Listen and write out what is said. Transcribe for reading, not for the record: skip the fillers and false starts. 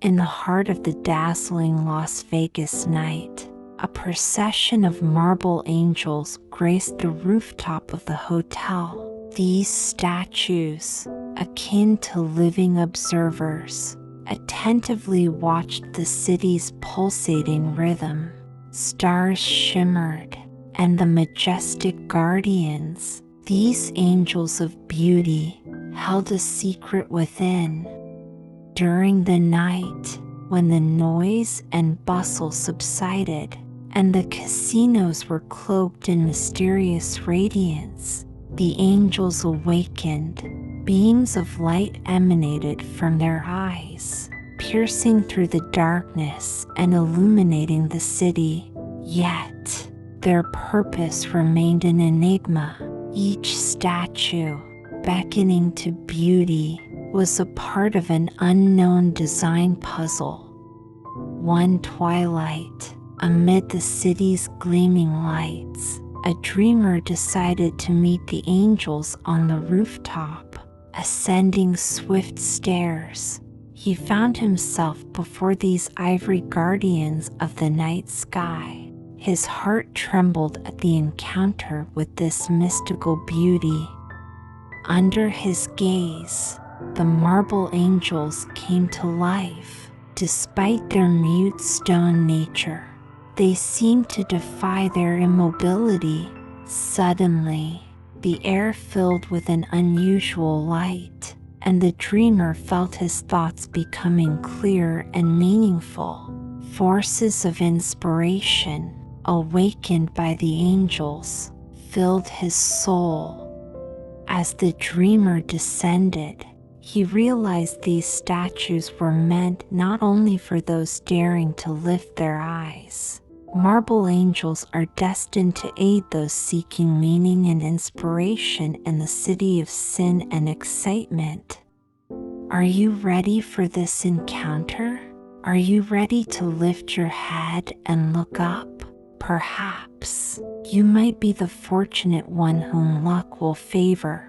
In the heart of the dazzling Las Vegas night, a procession of marble angels graced the rooftop of the hotel. These statues, akin to living observers, attentively watched the city's pulsating rhythm. Stars shimmered, and the majestic guardians, these angels of beauty, held a secret within. During the night, when the noise and bustle subsided, and the casinos were cloaked in mysterious radiance, the angels awakened. Beams of light emanated from their eyes, piercing through the darkness and illuminating the city. Yet, their purpose remained an enigma. Each statue, beckoning to beauty, was a part of an unknown design puzzle. One twilight, amid the city's gleaming lights, a dreamer decided to meet the angels on the rooftop. Ascending swift stairs, he found himself before these ivory guardians of the night sky. His heart trembled at the encounter with this mystical beauty. Under his gaze, the marble angels came to life. Despite their mute stone nature, they seemed to defy their immobility. Suddenly, the air filled with an unusual light, and the dreamer felt his thoughts becoming clear and meaningful. Forces of inspiration, awakened by the angels, filled his soul. As the dreamer descended, he realized these statues were meant not only for those daring to lift their eyes. Marble angels are destined to aid those seeking meaning and inspiration in the city of sin and excitement. Are you ready for this encounter? Are you ready to lift your head and look up? Perhaps you might be the fortunate one whom luck will favor.